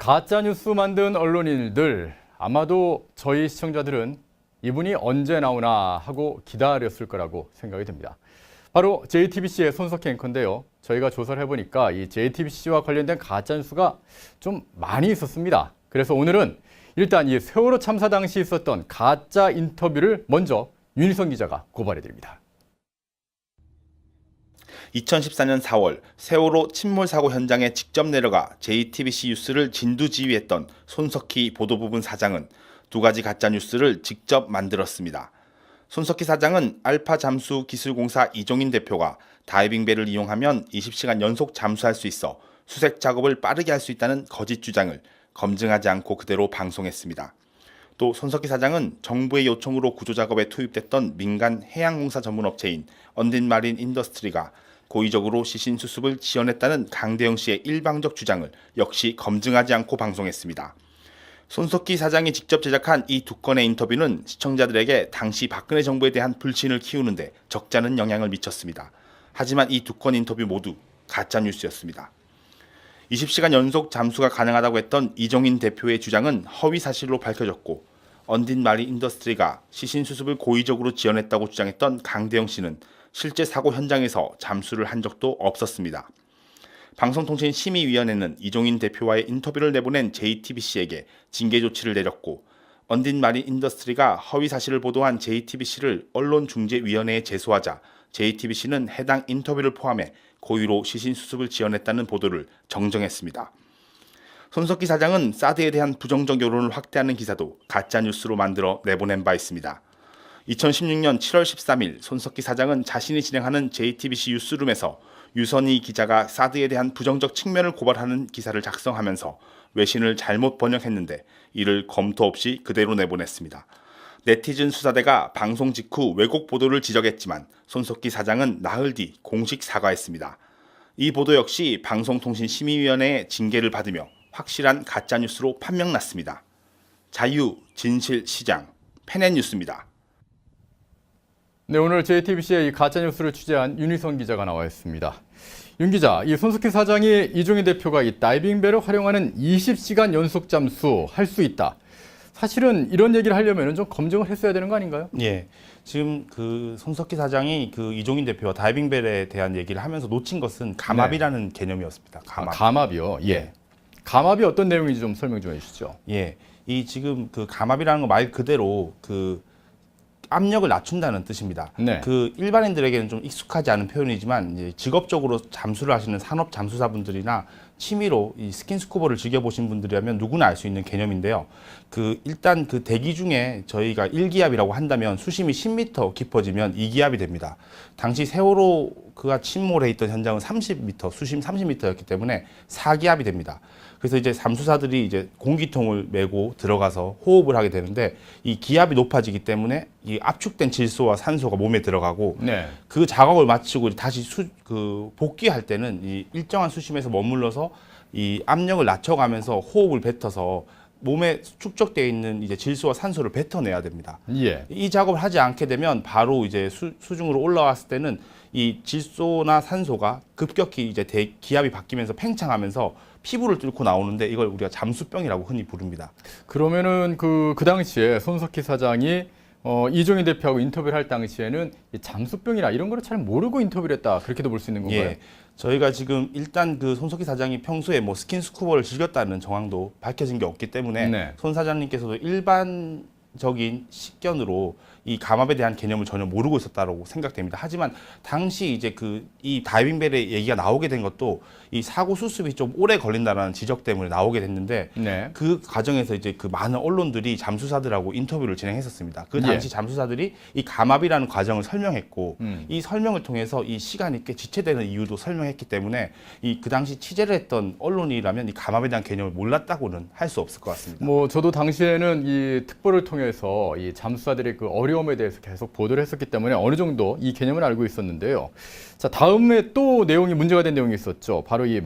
가짜뉴스 만든 언론인들, 아마도 저희 시청자들은 이분이 언제 나오나 하고 기다렸을 거라고 생각이 듭니다. 바로 JTBC의 손석희 앵커인데요. 저희가 조사를 해보니까 이 JTBC와 관련된 가짜뉴스가 좀 많이 있었습니다. 그래서 오늘은 일단 이 세월호 참사 당시 있었던 가짜 인터뷰를 먼저 윤희선 기자가 고발해드립니다. 2014년 4월 세월호 침몰 사고 현장에 직접 내려가 JTBC 뉴스를 진두지휘했던 손석희 보도부분 사장은 두 가지 가짜 뉴스를 직접 만들었습니다. 손석희 사장은 알파 잠수 기술공사 이종인 대표가 다이빙배를 이용하면 20시간 연속 잠수할 수 있어 수색 작업을 빠르게 할 수 있다는 거짓 주장을 검증하지 않고 그대로 방송했습니다. 또 손석희 사장은 정부의 요청으로 구조작업에 투입됐던 민간 해양공사 전문업체인 언딘마린 인더스트리가 고의적으로 시신 수습을 지원했다는 강대영 씨의 일방적 주장을 역시 검증하지 않고 방송했습니다. 손석희 사장이 직접 제작한 이 두 건의 인터뷰는 시청자들에게 당시 박근혜 정부에 대한 불신을 키우는데 적잖은 영향을 미쳤습니다. 하지만 이 두 건 인터뷰 모두 가짜 뉴스였습니다. 20시간 연속 잠수가 가능하다고 했던 이종인 대표의 주장은 허위 사실로 밝혀졌고, 언딘마린 인더스트리가 시신 수습을 고의적으로 지원했다고 주장했던 강대영 씨는 실제 사고 현장에서 잠수를 한 적도 없었습니다. 방송통신심의위원회는 이종인 대표와의 인터뷰를 내보낸 JTBC에게 징계 조치를 내렸고, 언딘마린 인더스트리가 허위 사실을 보도한 JTBC를 언론중재위원회에 제소하자 JTBC는 해당 인터뷰를 포함해 고의로 시신 수습을 지원했다는 보도를 정정했습니다. 손석희 사장은 사드에 대한 부정적 여론을 확대하는 기사도 가짜뉴스로 만들어 내보낸 바 있습니다. 2016년 7월 13일 손석희 사장은 자신이 진행하는 JTBC 뉴스룸에서 유선희 기자가 사드에 대한 부정적 측면을 고발하는 기사를 작성하면서 외신을 잘못 번역했는데 이를 검토 없이 그대로 내보냈습니다. 네티즌 수사대가 방송 직후 왜곡 보도를 지적했지만 손석희 사장은 나흘 뒤 공식 사과했습니다. 이 보도 역시 방송통신심의위원회의 징계를 받으며 확실한 가짜뉴스로 판명났습니다. 자유, 진실, 시장, 페넷뉴스입니다. 네, 오늘 JTBC의 이 가짜뉴스를 취재한 윤희선 기자가 나와 있습니다. 윤 기자, 이 손석희 사장이 이종인 대표가 이 다이빙배를 활용하는 20시간 연속 잠수 할 수 있다. 사실은 이런 얘기를 하려면 좀 검증을 했어야 되는 거 아닌가요? 예. 지금 그 손석희 사장이 그 이종인 대표와 다이빙벨에 대한 얘기를 하면서 놓친 것은 감압이라는 개념이었습니다. 감압. 감압이요? 예. 감압이 어떤 내용인지 좀 설명 좀 해주시죠. 예. 이 지금 그 감압이라는 거 말 그대로 그 압력을 낮춘다는 뜻입니다. 네. 그 일반인들에게는 좀 익숙하지 않은 표현이지만 이제 직업적으로 잠수를 하시는 산업 잠수사분들이나 취미로 이 스킨스쿠버를 즐겨보신 분들이라면 누구나 알 수 있는 개념인데요. 그 일단 그 대기 중에 저희가 1기압이라고 한다면 수심이 10m 깊어지면 2기압이 됩니다. 당시 세월호가 침몰해 있던 현장은 30m, 수심 30m였기 때문에 4기압이 됩니다. 그래서 이제 잠수사들이 이제 공기통을 메고 들어가서 호흡을 하게 되는데 이 기압이 높아지기 때문에 이 압축된 질소와 산소가 몸에 들어가고 네. 그 작업을 마치고 다시 복귀할 때는 이 일정한 수심에서 머물러서 이 압력을 낮춰가면서 호흡을 뱉어서 몸에 축적되어 있는 이제 질소와 산소를 뱉어내야 됩니다. 예. 이 작업을 하지 않게 되면 바로 이제 수중으로 올라왔을 때는 이 질소나 산소가 급격히 이제 기압이 바뀌면서 팽창하면서 피부를 뚫고 나오는데 이걸 우리가 잠수병이라고 흔히 부릅니다. 그러면은 그 당시에 손석희 사장이 이종인 대표하고 인터뷰를 할 당시에는 이 잠수병이나 이런 거를 잘 모르고 인터뷰를 했다. 그렇게도 볼 수 있는 건가요? 예. 저희가 지금 일단 그 손석희 사장이 평소에 뭐 스킨스쿠버를 즐겼다는 정황도 밝혀진 게 없기 때문에 네. 손 사장님께서도 일반적인 식견으로 이 감압에 대한 개념을 전혀 모르고 있었다고 생각됩니다. 하지만 당시 이제 이 다이빙벨의 얘기가 나오게 된 것도 이 사고 수습이 좀 오래 걸린다라는 지적 때문에 나오게 됐는데 네. 그 과정에서 이제 그 많은 언론들이 잠수사들하고 인터뷰를 진행했었습니다. 그 당시 잠수사들이 이 감압이라는 과정을 설명했고 이 설명을 통해서 이 시간이 꽤 지체되는 이유도 설명했기 때문에 이 그 당시 취재를 했던 언론이라면 이 감압에 대한 개념을 몰랐다고는 할 수 없을 것 같습니다. 뭐 저도 당시에는 이 특보를 통해서 이 잠수사들의 그 어려움에 대해서 계속 보도를 했었기 때문에 어느 정도 이 개념을 알고 있었는데요. 자, 다음에 또 내용이 문제가 된 내용이 있었죠. 바로 이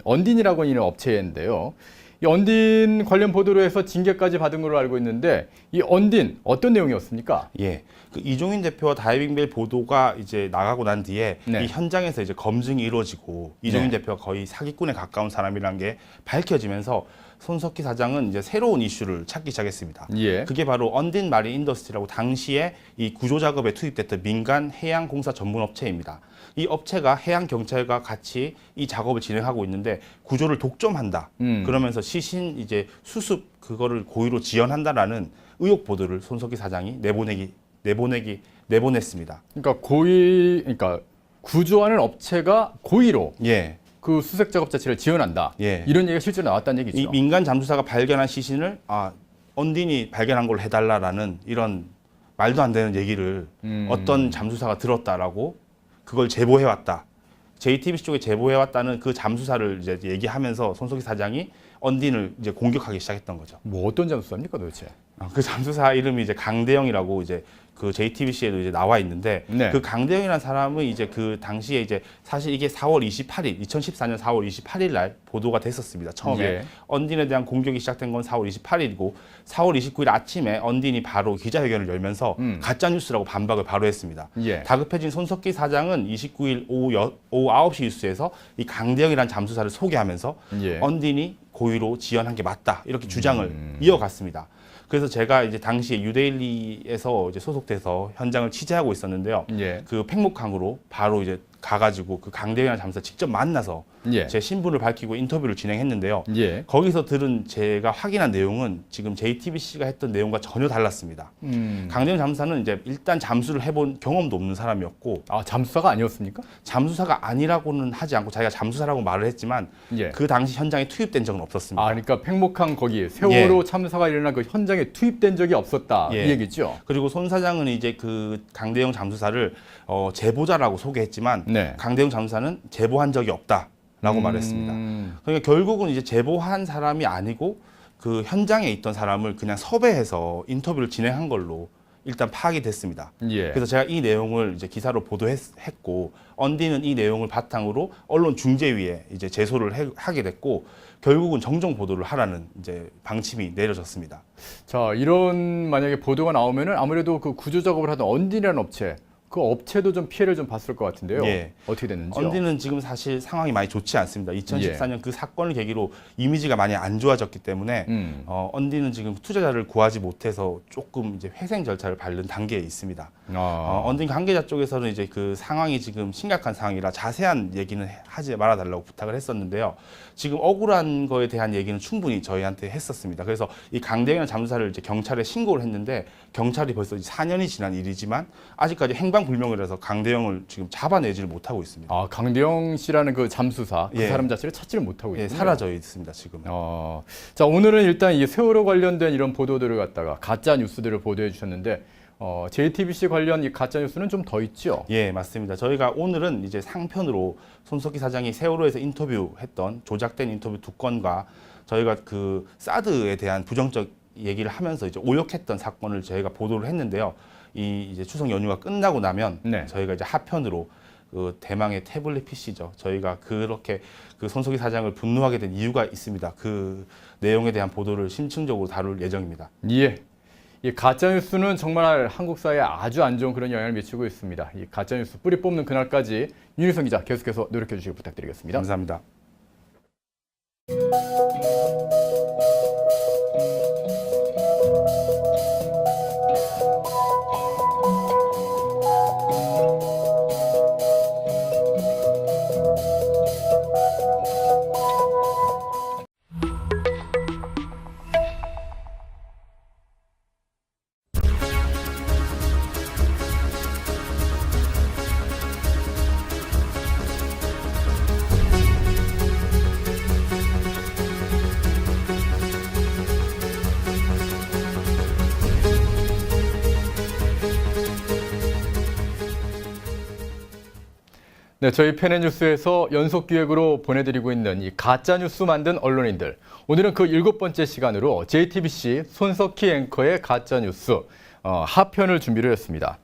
언딘이라고 하는 업체인데요. 이 언딘 관련 보도로 해서 징계까지 받은 걸로 알고 있는데 이 언딘 어떤 내용이었습니까? 예. 그 이종인 대표와 다이빙벨 보도가 이제 나가고 난 뒤에 네. 이 현장에서 이제 검증이 이루어지고 이종인 네. 대표가 거의 사기꾼에 가까운 사람이라는 게 밝혀지면서 손석희 사장은 이제 새로운 이슈를 찾기 시작했습니다. 예. 그게 바로 언딘 마린 인더스트리라고 당시에 이 구조 작업에 투입됐던 민간 해양 공사 전문 업체입니다. 이 업체가 해양 경찰과 같이 이 작업을 진행하고 있는데 구조를 독점한다. 그러면서 시신 이제 수습 그거를 고의로 지연한다라는 의혹 보도를 손석희 사장이 내보냈습니다. 그러니까 구조하는 업체가 고의로 예. 그 수색 작업 자체를 지원한다. 예. 이런 얘기가 실제로 나왔다는 얘기죠. 이 민간 잠수사가 발견한 시신을 언딘이 발견한 걸로 해달라라는 이런 말도 안 되는 얘기를 어떤 잠수사가 들었다라고 그걸 제보해왔다. JTBC 쪽에 제보해왔다는 그 잠수사를 이제 얘기하면서 손석희 사장이 언딘을 이제 공격하기 시작했던 거죠. 뭐 어떤 잠수사입니까 도대체? 그 잠수사 이름이 이제 강대영이라고 이제 그 JTBC에도 이제 나와 있는데 네. 그 강대영이라는 사람은 이제 그 당시에 이제 사실 이게 4월 28일, 2014년 4월 28일 날 보도가 됐었습니다. 처음에 예. 언딘에 대한 공격이 시작된 건 4월 28일이고 4월 29일 아침에 언딘이 바로 기자회견을 열면서 가짜 뉴스라고 반박을 바로 했습니다. 예. 다급해진 손석희 사장은 29일 오후 9시 뉴스에서 이 강대영이라는 잠수사를 소개하면서 예. 언딘이 고의로 지연한 게 맞다 이렇게 주장을 이어갔습니다. 그래서 제가 이제 당시에 유데일리에서 이제 소속돼서 현장을 취재하고 있었는데요. 예. 그 팽목항으로 바로 이제 가가지고 그 강대영이라는 잠수사 직접 만나서 예. 제 신분을 밝히고 인터뷰를 진행했는데요. 예. 거기서 들은 제가 확인한 내용은 지금 JTBC가 했던 내용과 전혀 달랐습니다. 강대영 잠수사는 이제 일단 잠수를 해본 경험도 없는 사람이었고 잠수사가 아니었습니까? 잠수사가 아니라고는 하지 않고 자기가 잠수사라고 말을 했지만 예. 그 당시 현장에 투입된 적은 없었습니다. 그러니까 팽목항 거기 세월호 참사가 일어난 그 현장에 투입된 적이 없었다 예. 이 얘기죠. 그리고 손 사장은 이제 그 강대영 잠수사를 제보자라고 소개했지만 네. 강대영 잠수사는 제보한 적이 없다라고 말했습니다. 그러니까 결국은 이제 제보한 사람이 아니고 그 현장에 있던 사람을 그냥 섭외해서 인터뷰를 진행한 걸로 일단 파악이 됐습니다. 예. 그래서 제가 이 내용을 이제 기사로 보도했고 언디는 이 내용을 바탕으로 언론 중재위에 이제 제소를 하게 됐고 결국은 정정 보도를 하라는 이제 방침이 내려졌습니다. 자, 이런 만약에 보도가 나오면은 아무래도 그 구조 작업을 하던 언딘이라는 업체, 그 업체도 좀 피해를 좀 봤을 것 같은데요. 예. 어떻게 됐는지요? 언디는 지금 사실 상황이 많이 좋지 않습니다. 2014년 예. 그 사건을 계기로 이미지가 많이 안 좋아졌기 때문에 언디는 지금 투자자를 구하지 못해서 조금 이제 회생 절차를 밟는 단계에 있습니다. 언딘 관계자 쪽에서는 이제 그 상황이 지금 심각한 상황이라 자세한 얘기는 하지 말아달라고 부탁을 했었는데요. 지금 억울한 거에 대한 얘기는 충분히 저희한테 했었습니다. 그래서 이 강대영이라는 잠수사를 이제 경찰에 신고를 했는데 경찰이 벌써 4년이 지난 일이지만 아직까지 행방불명이라서 강대영을 지금 잡아내지를 못하고 있습니다. 강대영 씨라는 그 잠수사 그 예. 사람 자체를 찾지를 못하고 있군요. 사라져 있습니다 지금. 자, 오늘은 일단 이 세월호 관련된 이런 보도들을 갖다가 가짜 뉴스들을 보도해 주셨는데 JTBC 관련 이 가짜 뉴스는 좀 더 있죠. 예, 맞습니다. 저희가 오늘은 이제 상편으로 손석희 사장이 세월호에서 인터뷰했던 조작된 인터뷰 2건과 저희가 그 사드에 대한 부정적 얘기를 하면서 이제 오역했던 사건을 저희가 보도를 했는데요. 이 이제 추석 연휴가 끝나고 나면 네. 저희가 이제 하편으로 그 대망의 태블릿 PC죠. 저희가 그렇게 그 손석희 사장을 분노하게 된 이유가 있습니다. 그 내용에 대한 보도를 심층적으로 다룰 예정입니다. 예. 이 가짜 뉴스는 정말 한국 사회에 아주 안 좋은 그런 영향을 미치고 있습니다. 이 가짜 뉴스 뿌리 뽑는 그날까지 윤희성 기자 계속해서 노력해 주시기 부탁드리겠습니다. 감사합니다. 네, 저희 페네뉴스에서 연속 기획으로 보내드리고 있는 이 가짜 뉴스 만든 언론인들. 오늘은 그 7번째 시간으로 JTBC 손석희 앵커의 가짜 뉴스 하편을 준비를 했습니다.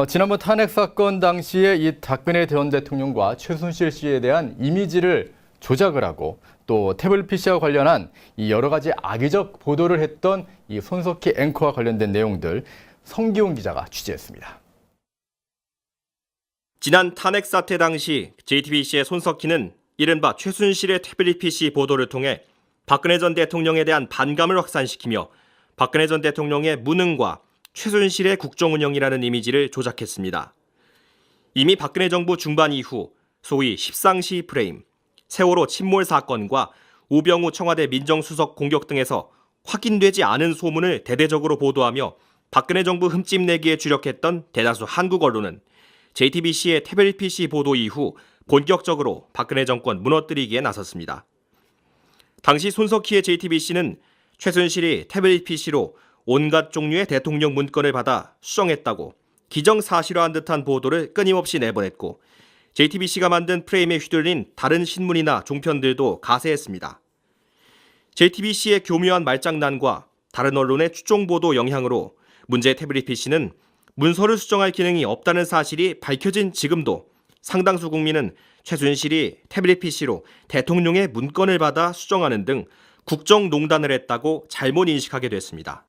지난번 탄핵 사건 당시에 이 박근혜 전 대통령과 최순실 씨에 대한 이미지를 조작을 하고 또 태블릿 PC와 관련한 이 여러 가지 악의적 보도를 했던 이 손석희 앵커와 관련된 내용들 성기훈 기자가 취재했습니다. 지난 탄핵 사태 당시 JTBC의 손석희는 이른바 최순실의 태블릿 PC 보도를 통해 박근혜 전 대통령에 대한 반감을 확산시키며 박근혜 전 대통령의 무능과 최순실의 국정운영이라는 이미지를 조작했습니다. 이미 박근혜 정부 중반 이후 소위 십상시 프레임, 세월호 침몰 사건과 우병우 청와대 민정수석 공격 등에서 확인되지 않은 소문을 대대적으로 보도하며 박근혜 정부 흠집내기에 주력했던 대다수 한국 언론은 JTBC의 태블릿 PC 보도 이후 본격적으로 박근혜 정권 무너뜨리기에 나섰습니다. 당시 손석희의 JTBC는 최순실이 태블릿 PC로 온갖 종류의 대통령 문건을 받아 수정했다고 기정사실화한 듯한 보도를 끊임없이 내보냈고 JTBC가 만든 프레임에 휘둘린 다른 신문이나 종편들도 가세했습니다. JTBC의 교묘한 말장난과 다른 언론의 추종 보도 영향으로 문제의 태블릿 PC는 문서를 수정할 기능이 없다는 사실이 밝혀진 지금도 상당수 국민은 최순실이 태블릿 PC로 대통령의 문건을 받아 수정하는 등 국정농단을 했다고 잘못 인식하게 됐습니다.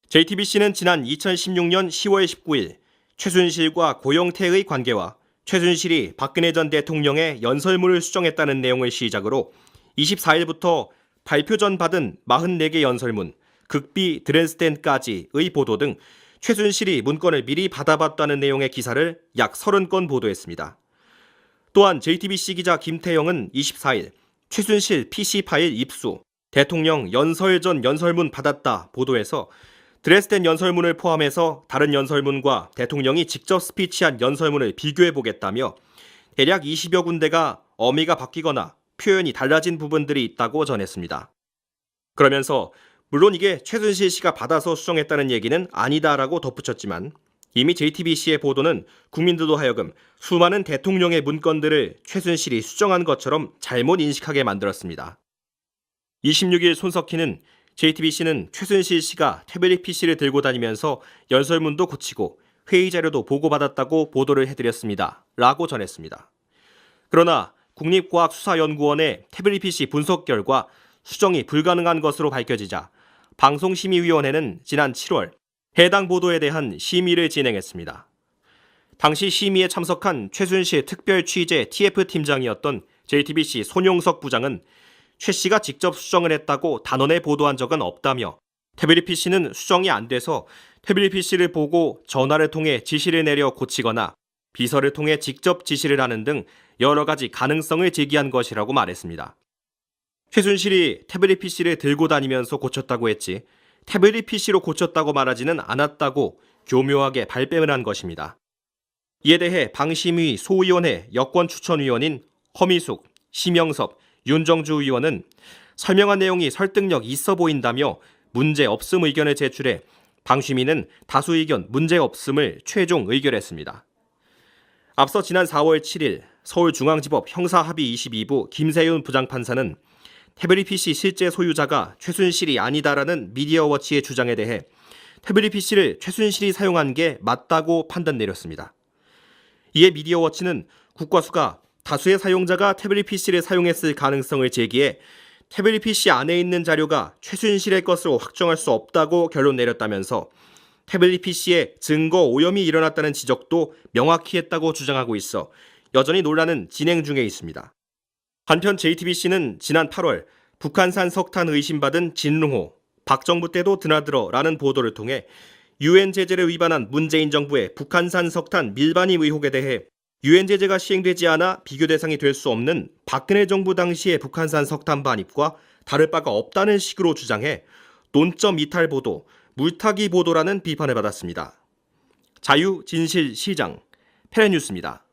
JTBC는 지난 2016년 10월 19일 최순실과 고영태의 관계와 최순실이 박근혜 전 대통령의 연설문을 수정했다는 내용을 시작으로 24일부터 발표 전 받은 44개 연설문, 극비 드레스덴까지의 보도 등 최순실이 문건을 미리 받아봤다는 내용의 기사를 약 30건 보도했습니다. 또한 JTBC 기자 김태영은 24일 최순실 PC 파일 입수, 대통령 연설 전 연설문 받았다 보도에서 드레스덴 연설문을 포함해서 다른 연설문과 대통령이 직접 스피치한 연설문을 비교해보겠다며 대략 20여 군데가 어미가 바뀌거나 표현이 달라진 부분들이 있다고 전했습니다. 그러면서 물론 이게 최순실 씨가 받아서 수정했다는 얘기는 아니다라고 덧붙였지만 이미 JTBC의 보도는 국민들도 하여금 수많은 대통령의 문건들을 최순실이 수정한 것처럼 잘못 인식하게 만들었습니다. 26일 손석희는 JTBC는 최순실 씨가 태블릿 PC를 들고 다니면서 연설문도 고치고 회의 자료도 보고받았다고 보도를 해드렸습니다. 라고 전했습니다. 그러나 국립과학수사연구원의 태블릿 PC 분석 결과 수정이 불가능한 것으로 밝혀지자 방송심의위원회는 지난 7월 해당 보도에 대한 심의를 진행했습니다. 당시 심의에 참석한 최순실 특별 취재 TF팀장이었던 JTBC 손용석 부장은 최 씨가 직접 수정을 했다고 단언해 보도한 적은 없다며 태블릿 PC는 수정이 안 돼서 태블릿 PC를 보고 전화를 통해 지시를 내려 고치거나 비서를 통해 직접 지시를 하는 등 여러 가지 가능성을 제기한 것이라고 말했습니다. 최순실이 태블릿 PC를 들고 다니면서 고쳤다고 했지 태블릿 PC로 고쳤다고 말하지는 않았다고 교묘하게 발뺌을 한 것입니다. 이에 대해 방심위 소위원회 여권추천위원인 허미숙, 심영섭, 윤정주 의원은 설명한 내용이 설득력 있어 보인다며 문제 없음 의견을 제출해 방심위는 다수 의견 문제 없음을 최종 의결했습니다. 앞서 지난 4월 7일 서울중앙지법 형사합의 22부 김세윤 부장판사는 태블릿 PC 실제 소유자가 최순실이 아니다라는 미디어워치의 주장에 대해 태블릿 PC를 최순실이 사용한 게 맞다고 판단 내렸습니다. 이에 미디어워치는 국과수가 다수의 사용자가 태블릿 PC를 사용했을 가능성을 제기해 태블릿 PC 안에 있는 자료가 최순실의 것으로 확정할 수 없다고 결론 내렸다면서 태블릿 PC에 증거 오염이 일어났다는 지적도 명확히 했다고 주장하고 있어 여전히 논란은 진행 중에 있습니다. 한편 JTBC는 지난 8월 북한산 석탄 의심받은 진룽호, 박정부 때도 드나들어라는 보도를 통해 UN 제재를 위반한 문재인 정부의 북한산 석탄 밀반입 의혹에 대해 UN 제재가 시행되지 않아 비교 대상이 될 수 없는 박근혜 정부 당시의 북한산 석탄 반입과 다를 바가 없다는 식으로 주장해 논점 이탈 보도, 물타기 보도라는 비판을 받았습니다. 자유, 진실, 시장, 페레뉴스입니다.